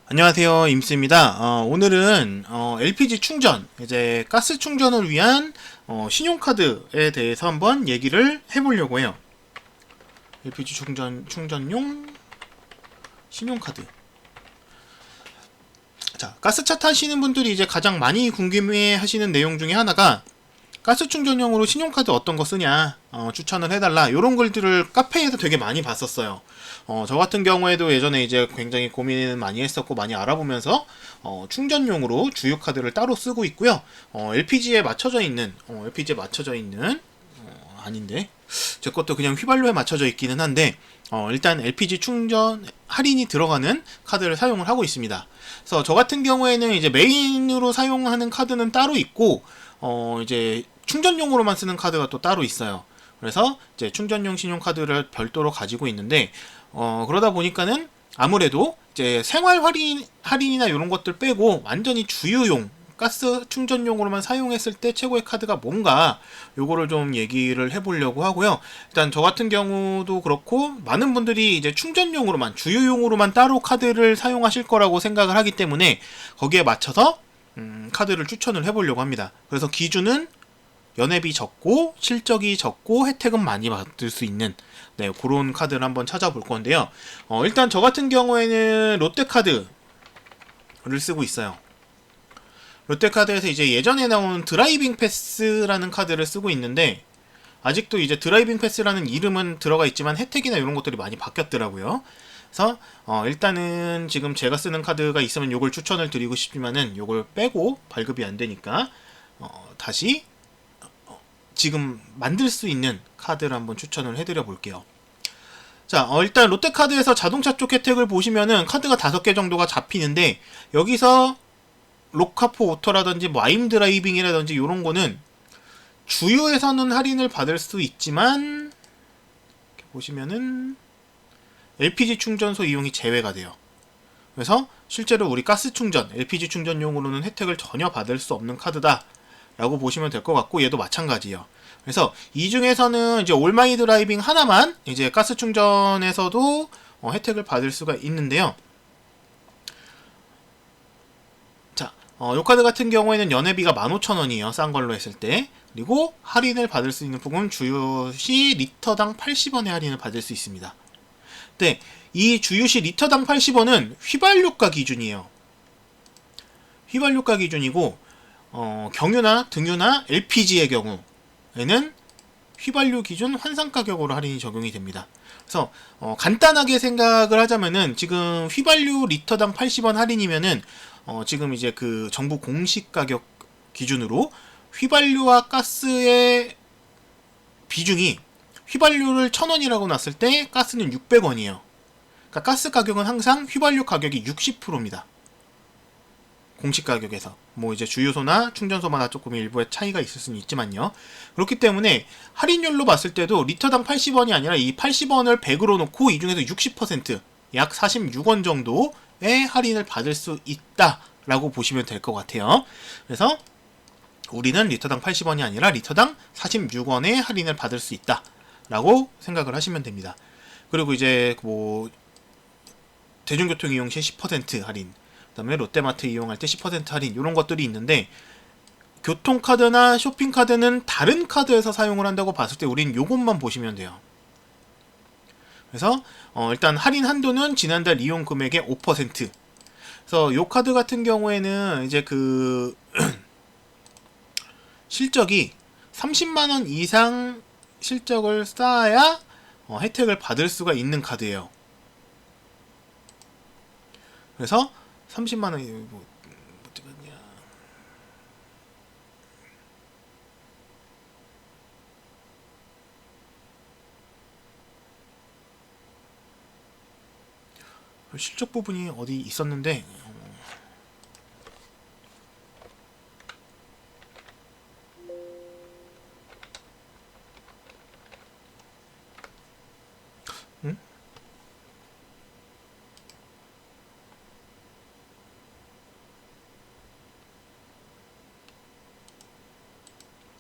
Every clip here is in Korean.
안녕하세요, 임스입니다. 오늘은 LPG 충전, 이제 가스 충전을 위한 신용카드에 대해서 한번 얘기를 해보려고 해요. LPG 충전용 신용카드. 자, 가스차 타시는 분들이 이제 가장 많이 궁금해 하시는 내용 중에 하나가 가스 충전용으로 신용카드 어떤 거 쓰냐, 추천을 해달라, 요런 글들을 카페에서 되게 많이 봤었어요. 저 같은 경우에도 예전에 이제 굉장히 고민을 많이 했었고 많이 알아보면서 충전용으로 주유카드를 따로 쓰고 있고요. LPG에 맞춰져 있는 아닌데 제 것도 그냥 휘발유에 맞춰져 있기는 한데 일단 LPG 충전 할인이 들어가는 카드를 사용을 하고 있습니다. 그래서 저 같은 경우에는 이제 메인으로 사용하는 카드는 따로 있고 이제 충전용으로만 쓰는 카드가 또 따로 있어요. 그래서 이제 충전용 신용카드를 별도로 가지고 있는데 그러다 보니까는 아무래도 이제 할인이나 이런 것들 빼고 완전히 주유용 가스 충전용으로만 사용했을 때 최고의 카드가 뭔가 요거를 좀 얘기를 해보려고 하고요. 일단 저 같은 경우도 그렇고 많은 분들이 이제 충전용으로만 주유용으로만 따로 카드를 사용하실 거라고 생각을 하기 때문에 거기에 맞춰서 카드를 추천을 해보려고 합니다. 그래서 기준은 연회비 적고 실적이 적고 혜택은 많이 받을 수 있는 그런 카드를 한번 찾아볼 건데요. 일단 저 같은 경우에는 롯데카드를 쓰고 있어요. 롯데카드에서 이제 예전에 나온 드라이빙 패스라는 카드를 쓰고 있는데 아직도 이제 드라이빙 패스라는 이름은 들어가 있지만 혜택이나 이런 것들이 많이 바뀌었더라고요. 그래서 일단은 지금 제가 쓰는 카드가 있으면 요걸 추천을 드리고 싶지만은 요걸 빼고 발급이 안 되니까 다시 지금 만들 수 있는 카드를 한번 추천을 해드려 볼게요. 자, 일단 롯데카드에서 자동차 쪽 혜택을 보시면은 카드가 5개 정도가 잡히는데 여기서 로카포 오토라든지 와임 드라이빙이라든지 이런 거는 주유에서는 할인을 받을 수 있지만 이렇게 보시면은 LPG 충전소 이용이 제외가 돼요. 그래서 실제로 우리 가스 충전, LPG 충전용으로는 혜택을 전혀 받을 수 없는 카드다 라고 보시면 될 것 같고 얘도 마찬가지예요. 그래서 이 중에서는 이제 올마이 드라이빙 하나만 이제 가스 충전에서도 혜택을 받을 수가 있는데요. 자, 요 카드 같은 경우에는 연회비가 15,000원이에요. 싼 걸로 했을 때. 그리고 할인을 받을 수 있는 부분 주유 시 리터당 80원의 할인을 받을 수 있습니다. 네, 이 주유 시 리터당 80원은 휘발유가 기준이에요. 휘발유가 기준이고 경유나 등유나 LPG의 경우에는 휘발유 기준 환산 가격으로 할인이 적용이 됩니다. 그래서 간단하게 생각을 하자면은 지금 휘발유 리터당 80원 할인이면은 지금 이제 그 정부 공식 가격 기준으로 휘발유와 가스의 비중이 휘발유를 1,000원이라고 놨을 때 가스는 600원이에요. 그러니까 가스 가격은 항상 휘발유 가격이 60%입니다. 공식 가격에서 뭐 이제 주유소나 충전소마다 조금 일부의 차이가 있을 수는 있지만요. 그렇기 때문에 할인율로 봤을 때도 리터당 80원이 아니라 이 80원을 100으로 놓고 이 중에서 60%약 46원 정도의 할인을 받을 수 있다라고 보시면 될 것 같아요. 그래서 우리는 리터당 80원이 아니라 리터당 46원의 할인을 받을 수 있다라고 생각을 하시면 됩니다. 그리고 이제 뭐 대중교통 이용 시 10% 할인, 그 다음에 롯데마트 이용할 때 10% 할인 이런 것들이 있는데 교통카드나 쇼핑카드는 다른 카드에서 사용을 한다고 봤을 때 우린 요것만 보시면 돼요. 그래서 일단 할인 한도는 지난달 이용 금액의 5%. 그래서 요 카드 같은 경우에는 이제 그 실적이 30만원 이상 실적을 쌓아야 혜택을 받을 수가 있는 카드예요. 그래서 30만원 뭐 어떡하냐. 실적 부분이 어디 있었는데 응?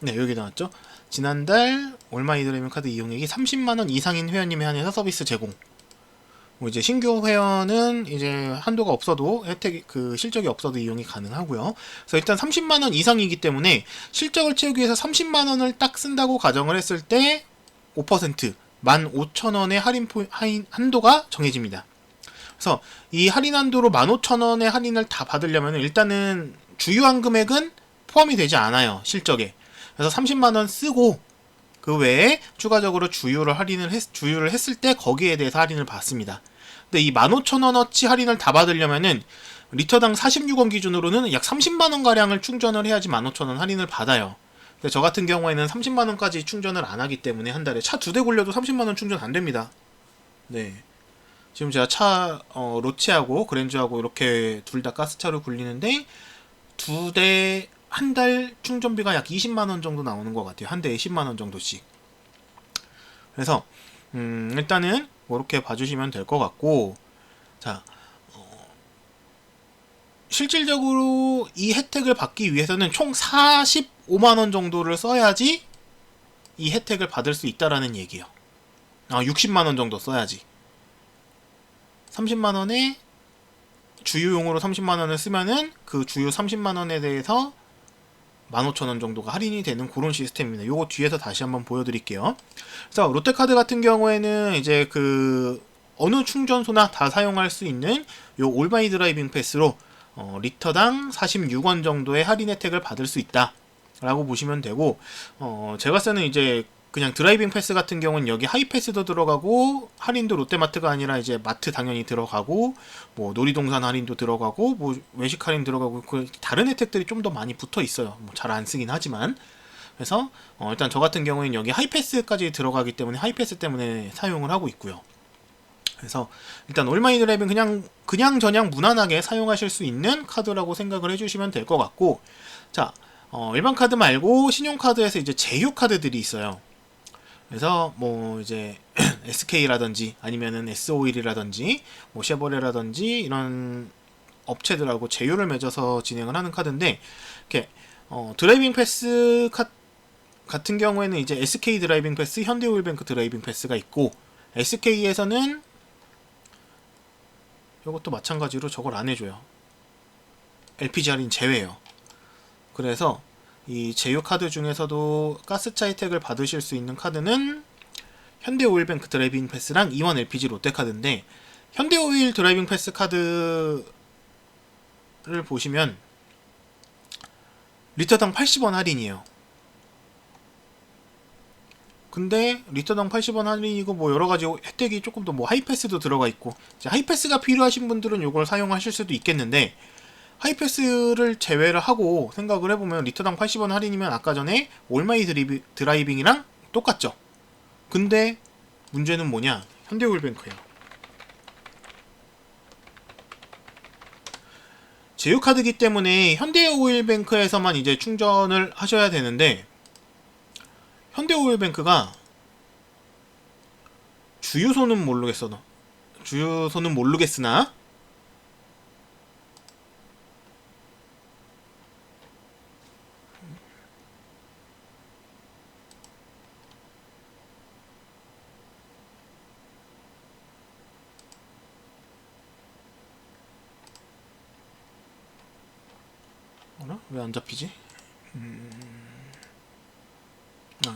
네, 여기 나왔죠. 지난달 올마이 드라이빙 카드 이용액이 30만원 이상인 회원님에 한해서 서비스 제공. 뭐 이제 신규 회원은 이제 한도가 없어도 혜택 그 실적이 없어도 이용이 가능하고요. 그래서 일단 30만 원 이상이기 때문에 실적을 채우기 위해서 30만 원을 딱 쓴다고 가정을 했을 때 5% 15,000원의 한도가 정해집니다. 그래서 이 할인 한도로 15,000원의 할인을 다 받으려면 일단은 주유한 금액은 포함이 되지 않아요. 실적에. 그래서 30만 원 쓰고 그 외에 추가적으로 주유를 했을 때 거기에 대해서 할인을 받습니다. 근데 이 15,000원어치 할인을 다 받으려면은 리터당 46원 기준으로는 약 30만원 가량을 충전을 해야지 15,000원 할인을 받아요. 근데 저 같은 경우에는 30만원까지 충전을 안 하기 때문에 한 달에 차 2대 굴려도 30만원 충전 안 됩니다. 네. 지금 제가 차 로치하고 그랜저하고 이렇게 둘 다 가스차로 굴리는데 2대 한 달 충전비가 약 20만원 정도 나오는 것 같아요. 한 대에 10만원 정도씩. 그래서 일단은 이렇게 봐주시면 될 것 같고, 자 실질적으로 이 혜택을 받기 위해서는 총 45만원 정도를 써야지 이 혜택을 받을 수 있다라는 얘기예요. 60만원 정도 써야지. 30만원에 주유용으로 30만원을 쓰면은 그 주유 30만원에 대해서 15,000원 정도가 할인이 되는 그런 시스템입니다. 요거 뒤에서 다시 한번 보여드릴게요. 그래서 롯데카드 같은 경우에는 이제 그 어느 충전소나 다 사용할 수 있는 요 올마이 드라이빙 패스로 리터당 46원 정도의 할인 혜택을 받을 수 있다 라고 보시면 되고, 제가 쓰는 이제 그냥 드라이빙 패스 같은 경우는 여기 하이패스도 들어가고 할인도 롯데마트가 아니라 이제 마트 당연히 들어가고 뭐 놀이동산 할인도 들어가고 뭐 외식 할인 들어가고 그 다른 혜택들이 좀 더 많이 붙어 있어요. 뭐 잘 안 쓰긴 하지만. 그래서 일단 저 같은 경우에는 여기 하이패스까지 들어가기 때문에 하이패스 때문에 사용을 하고 있고요. 그래서 일단 올마이 드라이빙 그냥 저냥 무난하게 사용하실 수 있는 카드라고 생각을 해주시면 될 것 같고, 자 일반 카드 말고 신용카드에서 이제 제휴 카드들이 있어요. 그래서 뭐 이제 SK라든지 아니면은 S-오일이라든지 뭐 쉐보레라든지 이런 업체들하고 제휴를 맺어서 진행을 하는 카드인데, 이렇게 드라이빙 패스 같은 경우에는 이제 SK 드라이빙 패스, 현대오일뱅크 드라이빙 패스가 있고, SK에서는 이것도 마찬가지로 저걸 안 해줘요. LPG 할인 제외예요. 그래서 이 제휴 카드 중에서도 가스차 혜택을 받으실 수 있는 카드는 현대오일뱅크 드라이빙 패스랑 이원 LPG 롯데카드인데, 현대오일 드라이빙 패스 카드를 보시면 리터당 80원 할인이에요. 근데 리터당 80원 할인이고 뭐 여러가지 혜택이 조금 더 뭐 하이패스도 들어가 있고, 하이패스가 필요하신 분들은 이걸 사용하실 수도 있겠는데, 하이패스를 제외를 하고 생각을 해보면 리터당 80원 할인이면 아까 전에 올마이 드라이빙이랑 똑같죠. 근데 문제는 뭐냐? 현대오일뱅크예요. 제휴카드기 때문에 현대오일뱅크에서만 이제 충전을 하셔야 되는데, 현대오일뱅크가 주유소는 모르겠으나 왜 안 잡히지?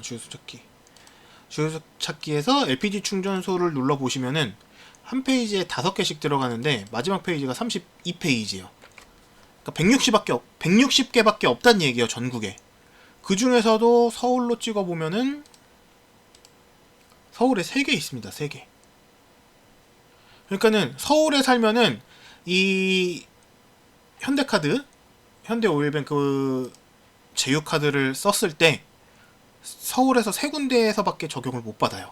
주유소 찾기. 주유소 찾기에서 LPG 충전소를 눌러보시면은 한 페이지에 5개씩 들어가는데 마지막 페이지가 32페이지예요. 그러니까 160개밖에 없단 얘기예요, 전국에. 그 중에서도 서울로 찍어보면은 서울에 3개 있습니다, 3개. 그러니까는 서울에 살면은 이 현대카드, 현대오일뱅크 제휴카드를 썼을 때 서울에서 3군데에서밖에 적용을 못 받아요.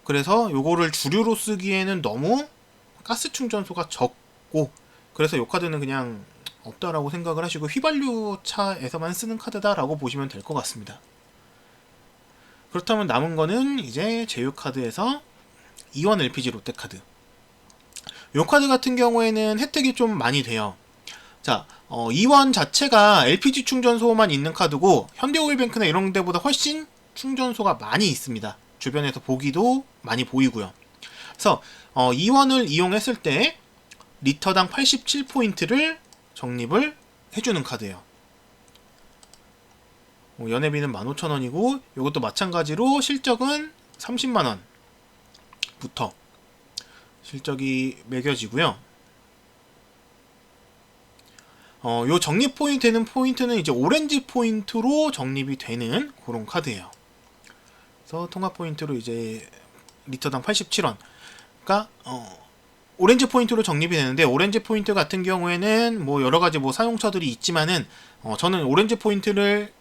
그래서 요거를 주류로 쓰기에는 너무 가스 충전소가 적고, 그래서 요 카드는 그냥 없다라고 생각을 하시고 휘발유 차에서만 쓰는 카드다라고 보시면 될 것 같습니다. 그렇다면 남은 거는 이제 제휴 카드에서 이원 LPG 롯데카드. 요 카드 같은 경우에는 혜택이 좀 많이 돼요. 자, 이원 자체가 LPG 충전소만 있는 카드고 현대오일뱅크나 이런 데보다 훨씬 충전소가 많이 있습니다. 주변에서 보기도 많이 보이고요. 그래서 이원을 이용했을 때 리터당 87포인트를 적립을 해주는 카드예요. 연회비는 15,000원이고 이것도 마찬가지로 실적은 30만원부터 실적이 매겨지고요. 요 적립 포인트는 이제 오렌지 포인트로 적립이 되는 그런 카드예요. 그래서 통합 포인트로 이제 리터당 87원. 그러니까 오렌지 포인트로 적립이 되는데, 오렌지 포인트 같은 경우에는 뭐 여러 가지 뭐 사용처들이 있지만은 저는 오렌지 포인트를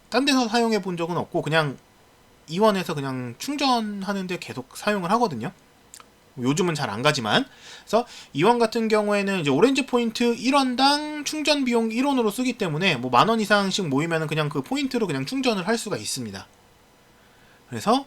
딴 데서 사용해 본 적은 없고 그냥 이원에서 그냥 충전하는데 계속 사용을 하거든요. 요즘은 잘 안 가지만. 그래서 이원 같은 경우에는 이제 오렌지 포인트 1원당 충전 비용 1원으로 쓰기 때문에 뭐 10,000원 이상씩 모이면은 그냥 그 포인트로 그냥 충전을 할 수가 있습니다. 그래서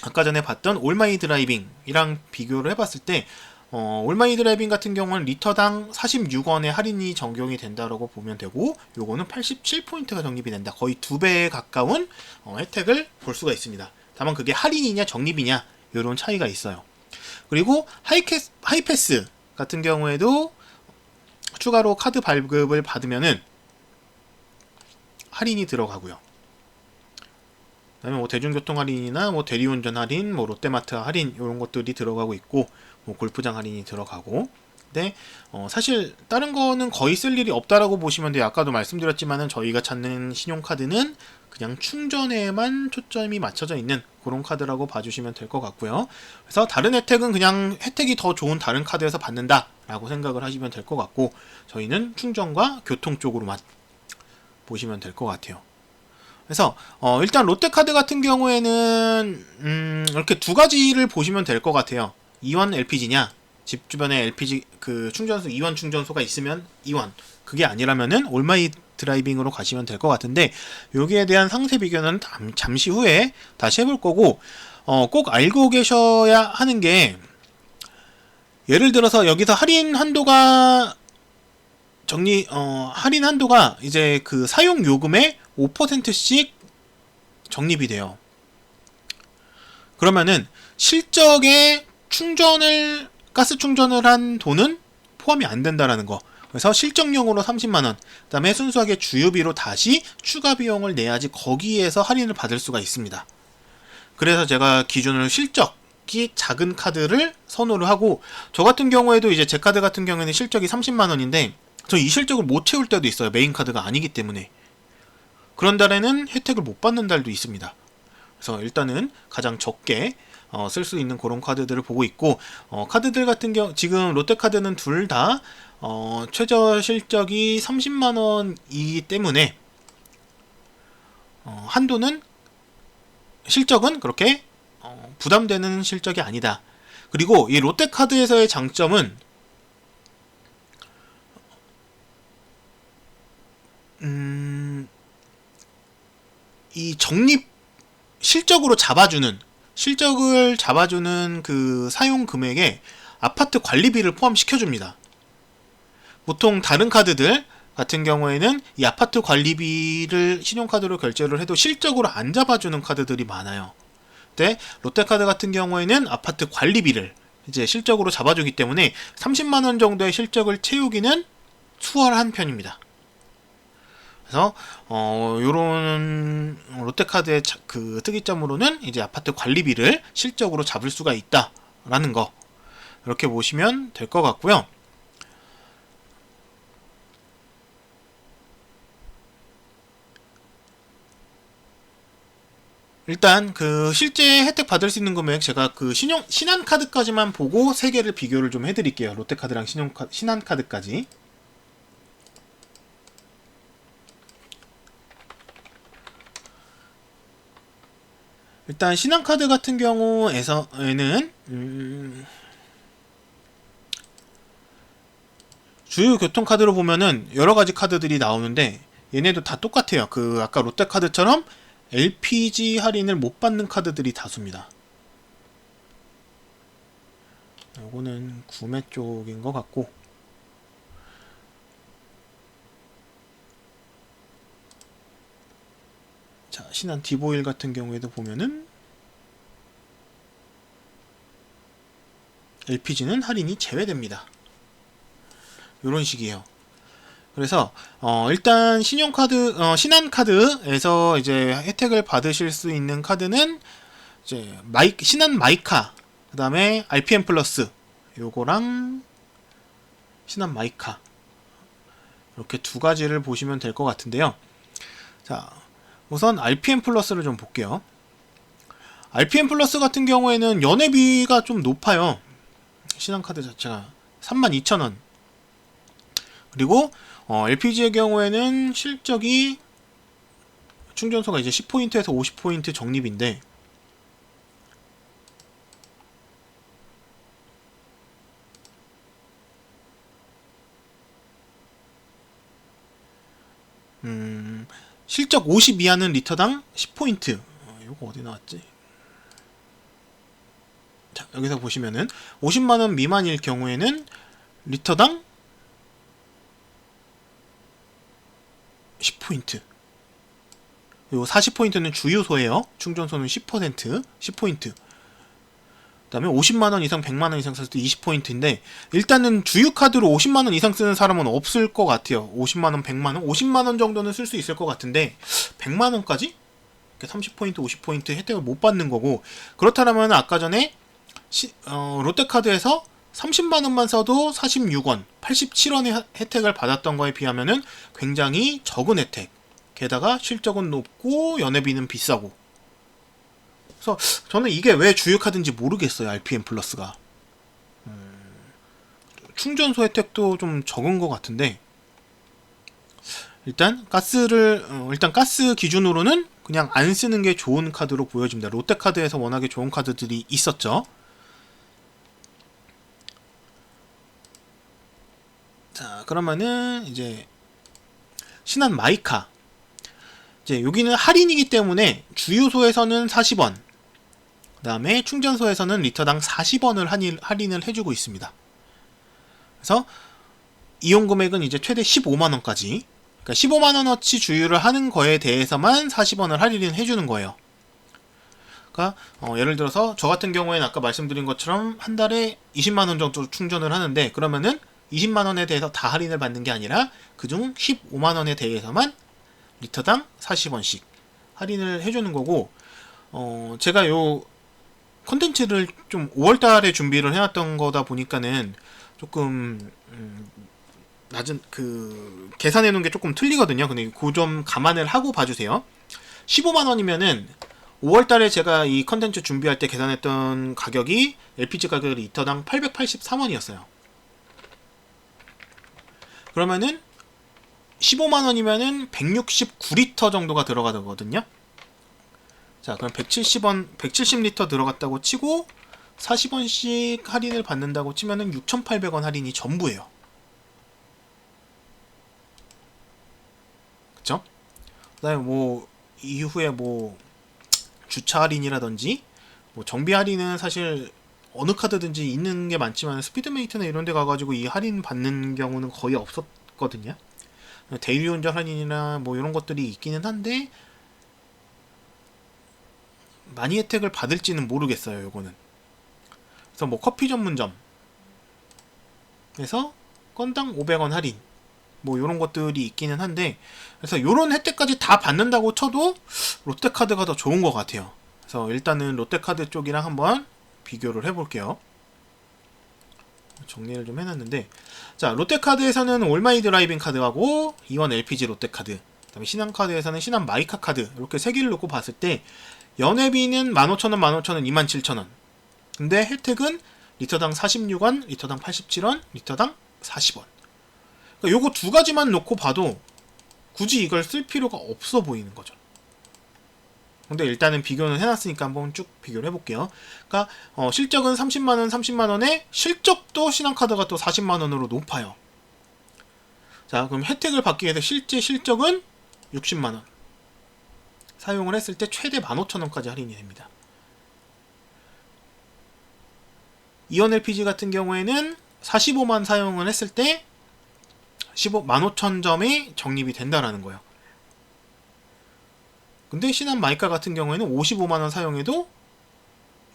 아까 전에 봤던 올마이 드라이빙이랑 비교를 해봤을 때 올마이 드라이빙 같은 경우는 리터당 46원의 할인이 적용이 된다라고 보면 되고, 요거는 87포인트가 적립이 된다. 거의 2배에 가까운 혜택을 볼 수가 있습니다. 다만 그게 할인이냐 적립이냐 이런 차이가 있어요. 그리고 하이패스 같은 경우에도 추가로 카드 발급을 받으면은 할인이 들어가고요. 그다음에 뭐 대중교통 할인이나 뭐 대리운전 할인, 뭐 롯데마트 할인 이런 것들이 들어가고 있고, 뭐 골프장 할인이 들어가고. 근데 사실 다른 거는 거의 쓸 일이 없다라고 보시면 돼요. 아까도 말씀드렸지만은 저희가 찾는 신용카드는 그냥 충전에만 초점이 맞춰져 있는 그런 카드라고 봐주시면 될 것 같고요. 그래서 다른 혜택은 그냥 혜택이 더 좋은 다른 카드에서 받는다라고 생각을 하시면 될 것 같고, 저희는 충전과 교통 쪽으로만 보시면 될 것 같아요. 그래서 일단 롯데카드 같은 경우에는 이렇게 두 가지를 보시면 될 것 같아요. 이원 LPG냐, 집 주변에 LPG 그 충전소 이원 충전소가 있으면 이원, 그게 아니라면은 올마이 드라이빙으로 가시면 될 것 같은데, 여기에 대한 상세 비교는 잠시 후에 다시 해볼 거고, 꼭 알고 계셔야 하는 게, 예를 들어서 여기서 할인 한도가 할인 한도가 이제 그 사용 요금의 5%씩 적립이 돼요. 그러면은 실적에 가스 충전을 한 돈은 포함이 안 된다라는 거. 그래서 실적용으로 30만원, 그 다음에 순수하게 주유비로 다시 추가 비용을 내야지 거기에서 할인을 받을 수가 있습니다. 그래서 제가 기준으로 실적이 작은 카드를 선호를 하고, 저 같은 경우에도 이제 제 카드 같은 경우에는 실적이 30만원인데 저 이 실적을 못 채울 때도 있어요. 메인 카드가 아니기 때문에. 그런 달에는 혜택을 못 받는 달도 있습니다. 그래서 일단은 가장 적게 쓸 수 있는 그런 카드들을 보고 있고, 카드들 같은 경우 지금 롯데카드는 둘 다 최저 실적이 30만원이기 때문에 한도는 실적은 그렇게 부담되는 실적이 아니다. 그리고 이 롯데카드에서의 장점은 이 실적을 잡아주는 그 사용 금액에 아파트 관리비를 포함시켜줍니다. 보통 다른 카드들 같은 경우에는 이 아파트 관리비를 신용카드로 결제를 해도 실적으로 안 잡아주는 카드들이 많아요. 근데 롯데카드 같은 경우에는 아파트 관리비를 이제 실적으로 잡아주기 때문에 30만원 정도의 실적을 채우기는 수월한 편입니다. 그래서 요런 롯데카드의 그 특이점으로는 이제 아파트 관리비를 실적으로 잡을 수가 있다라는 거, 이렇게 보시면 될 것 같고요. 일단 그 실제 혜택 받을 수 있는 금액, 제가 그 신한카드까지만 보고 세 개를 비교를 좀 해드릴게요. 롯데카드랑 신한카드까지. 일단 신한카드 같은 경우에는 주요 교통카드로 보면은 여러가지 카드들이 나오는데, 얘네도 다 똑같아요. 그 아까 롯데카드처럼 LPG 할인을 못 받는 카드들이 다수입니다. 요거는 구매 쪽인 것 같고, 자, 신한 디보일 같은 경우에도 보면은 LPG는 할인이 제외됩니다. 이런 식이에요. 그래서 일단 신한카드에서 이제 혜택을 받으실 수 있는 카드는 이제 신한 마이카, 그 다음에 RPM 플러스 요거랑 신한 마이카 이렇게 두 가지를 보시면 될 것 같은데요. 자, 우선 RPM 플러스를 좀 볼게요. RPM 플러스 같은 경우에는 연회비가 좀 높아요. 신한카드 자체가 32,000원. 그리고 LPG의 경우에는 실적이 충전소가 이제 10포인트에서 50포인트 적립인데 실적 50 이하는 리터당 10포인트. 요거 어디 나왔지? 자, 여기서 보시면은 50만원 미만일 경우에는 리터당 10포인트. 그리고 40포인트는 주유소예요. 충전소는 10%, 10포인트. 그 다음에 50만원 이상, 100만원 이상 썼을 때 20포인트인데, 일단은 주유카드로 50만원 이상 쓰는 사람은 없을 것 같아요. 50만원, 100만원? 50만원 정도는 쓸 수 있을 것 같은데, 100만원까지? 30포인트, 50포인트 혜택을 못 받는 거고, 그렇다면 아까 전에 롯데카드에서 30만원만 써도 46원, 87원의 혜택을 받았던 거에 비하면은 굉장히 적은 혜택. 게다가 실적은 높고 연회비는 비싸고. 그래서 저는 이게 왜 주유카드인지 모르겠어요. RPM 플러스가 충전소 혜택도 좀 적은 것 같은데, 일단 가스 기준으로는 그냥 안 쓰는 게 좋은 카드로 보여집니다. 롯데카드에서 워낙에 좋은 카드들이 있었죠. 자, 그러면은 이제 신한 마이카, 이제 여기는 할인이기 때문에 주유소에서는 40원, 그 다음에 충전소에서는 리터당 40원을 할인을 해주고 있습니다. 그래서 이용 금액은 이제 최대 15만원까지, 그러니까 15만원어치 주유를 하는 거에 대해서만 40원을 할인을 해주는 거예요. 그러니까 예를 들어서 저 같은 경우에는 아까 말씀드린 것처럼 한 달에 20만원 정도 충전을 하는데, 그러면은 20만원에 대해서 다 할인을 받는 게 아니라 그중 15만원에 대해서만 리터당 40원씩 할인을 해주는 거고, 제가 요 컨텐츠를 좀 5월달에 준비를 해놨던 거다 보니까는 조금 낮은 계산해 놓은 게 조금 틀리거든요. 근데 그 점 감안을 하고 봐주세요. 15만원이면은 5월달에 제가 이 컨텐츠 준비할 때 계산했던 가격이 LPG 가격이 리터당 883원이었어요. 그러면은 15만원이면은 169리터 정도가 들어가거든요. 자, 그럼 170리터 들어갔다고 치고 40원씩 할인을 받는다고 치면은 6,800원 할인이 전부예요. 그쵸? 그 다음에 뭐 이후에 뭐 주차 할인이라든지 뭐 정비 할인은 사실 어느 카드든지 있는 게 많지만 스피드메이트나 이런 데 가가지고 이 할인 받는 경우는 거의 없었거든요. 대리 운전 할인이나 뭐 이런 것들이 있기는 한데 많이 혜택을 받을지는 모르겠어요. 요거는. 그래서 뭐 커피 전문점에서 건당 500원 할인 뭐 요런 것들이 있기는 한데, 그래서 요런 혜택까지 다 받는다고 쳐도 롯데카드가 더 좋은 것 같아요. 그래서 일단은 롯데카드 쪽이랑 한번 비교를 해볼게요. 정리를 좀 해놨는데, 자, 롯데카드에서는 올마이 드라이빙 카드하고 이원 LPG 롯데카드, 그 다음에 신한카드에서는 신한 마이카 카드, 이렇게 세 개를 놓고 봤을 때 연회비는 15,000원, 15,000원, 27,000원. 근데 혜택은 리터당 46원, 리터당 87원, 리터당 40원. 그러니까 요거 두 가지만 놓고 봐도 굳이 이걸 쓸 필요가 없어 보이는 거죠. 근데 일단은 비교는 해놨으니까 한번 쭉 비교를 해볼게요. 그러니까 실적은 30만원, 30만원에 실적도 신한카드가 또 40만원으로 높아요. 자, 그럼 혜택을 받기 위해서 실제 실적은 60만원. 사용을 했을 때 최대 15,000원까지 할인이 됩니다. 이온 LPG 같은 경우에는 45만 사용을 했을 때 15,000점이 적립이 된다라는 거예요. 근데 신한 마이카 같은 경우에는 55만원 사용해도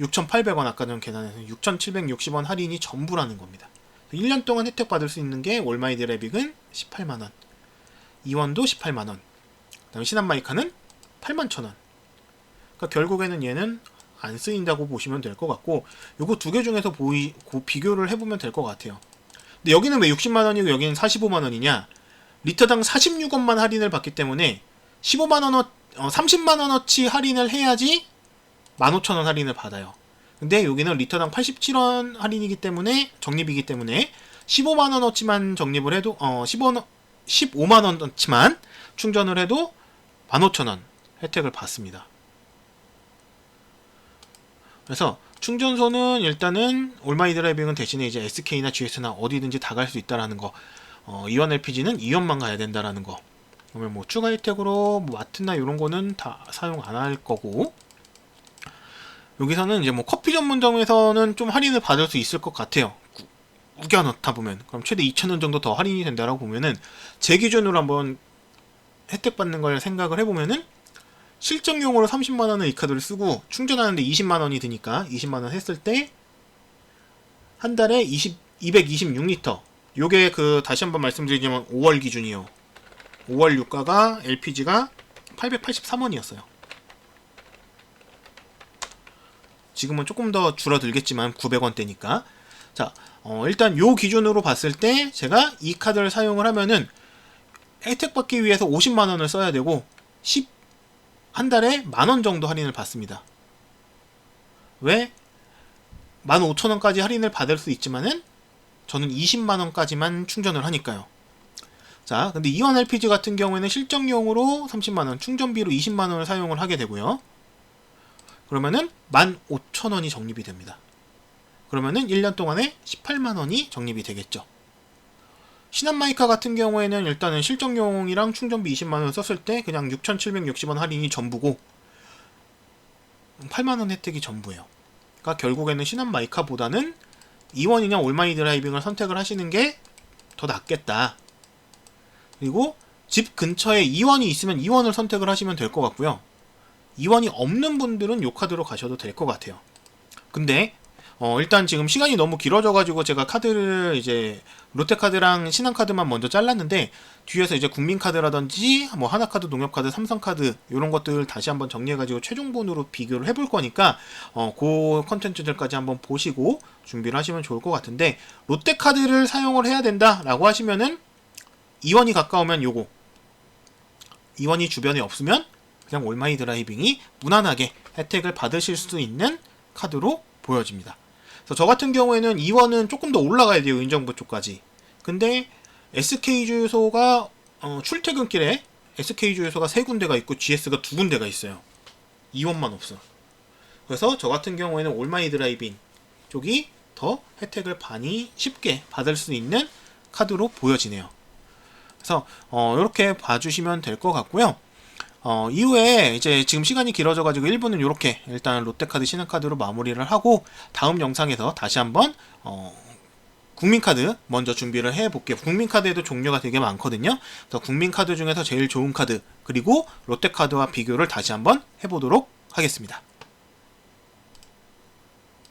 6,800원 아까 전 계산해서 6,760원 할인이 전부라는 겁니다. 1년 동안 혜택 받을 수 있는 게 올마이드래빅은 18만원, 이원도 18만원, 그 다음에 신한마이카는 81,000원. 그러니까 결국에는 얘는 안 쓰인다고 보시면 될 것 같고, 요거 두 개 중에서 비교를 해보면 될 것 같아요. 근데 여기는 왜 60만원이고 여기는 45만원이냐? 리터당 46원만 할인을 받기 때문에 15만원, 30만원어치 할인을 해야지 15,000원 할인을 받아요. 근데 여기는 리터당 87원 할인이기 때문에, 적립이기 때문에 15만원어치만 적립을 해도 15만원어치만 충전을 해도 15,000원 혜택을 받습니다. 그래서 충전소는 일단은 올마이드라이빙은 대신에 이제 SK나 GS나 어디든지 다 갈 수 있다라는 거, 이원 LPG는 이원만 가야 된다라는 거. 그러면 뭐 추가 혜택으로 뭐 마트나 이런 거는 다 사용 안 할 거고, 여기서는 이제 뭐 커피 전문점에서는 좀 할인을 받을 수 있을 것 같아요. 우겨 넣다 보면. 그럼 최대 2,000원 정도 더 할인이 된다라고 보면은, 제 기준으로 한번 혜택 받는 걸 생각을 해보면은, 실정용으로 30만원을 이 카드를 쓰고 충전하는데 20만원이 드니까 20만원 했을 때 한 달에 226리터. 요게 다시 한번 말씀드리지만 5월 기준이요. 5월 유가가 LPG가 883원이었어요. 지금은 조금 더 줄어들겠지만 900원대니까. 자, 일단 요 기준으로 봤을 때 제가 이 카드를 사용을 하면은 혜택 받기 위해서 50만원을 써야 되고 한 달에 10,000원 정도 할인을 받습니다. 왜? 15,000원까지 할인을 받을 수 있지만은 저는 20만원까지만 충전을 하니까요. 자, 근데 이원 LPG 같은 경우에는 실정용으로 30만원, 충전비로 20만원을 사용을 하게 되고요. 그러면은 15,000원이 적립이 됩니다. 그러면은 1년 동안에 18만원이 적립이 되겠죠. 신한마이카 같은 경우에는 일단은 실정용이랑 충전비 20만원 썼을 때 그냥 6,760원 할인이 전부고 8만원 혜택이 전부예요. 그러니까 결국에는 신한마이카보다는 이원이냐 올마이드라이빙을 선택을 하시는 게 더 낫겠다. 그리고 집 근처에 이원이 있으면 이원을 선택을 하시면 될 것 같고요. 이원이 없는 분들은 요 카드로 가셔도 될 것 같아요. 근데 일단 지금 시간이 너무 길어져가지고 제가 카드를 이제 롯데카드랑 신한카드만 먼저 잘랐는데, 뒤에서 이제 국민카드라든지 뭐 하나카드, 농협카드, 삼성카드 이런 것들 다시 한번 정리해가지고 최종본으로 비교를 해볼 거니까 그 컨텐츠들까지 한번 보시고 준비를 하시면 좋을 것 같은데, 롯데카드를 사용을 해야 된다라고 하시면은 이원이 가까우면 요거, 이원이 주변에 없으면 그냥 올마이 드라이빙이 무난하게 혜택을 받으실 수 있는 카드로 보여집니다. 그래서 저 같은 경우에는 2원은 조금 더 올라가야 돼요. 의정부 쪽까지. 근데 SK 주유소가 출퇴근길에 SK 주유소가 3군데가 있고 GS가 2군데가 있어요. 2원만 없어. 그래서 저 같은 경우에는 올마이 드라이빙 쪽이 더 혜택을 많이 쉽게 받을 수 있는 카드로 보여지네요. 그래서 이렇게 봐주시면 될 것 같고요. 이후에 이제 지금 시간이 길어져가지고 1부는 이렇게 일단 롯데카드, 신한카드로 마무리를 하고, 다음 영상에서 다시 한번 국민카드 먼저 준비를 해볼게요. 국민카드에도 종류가 되게 많거든요. 그래서 국민카드 중에서 제일 좋은 카드, 그리고 롯데카드와 비교를 다시 한번 해보도록 하겠습니다.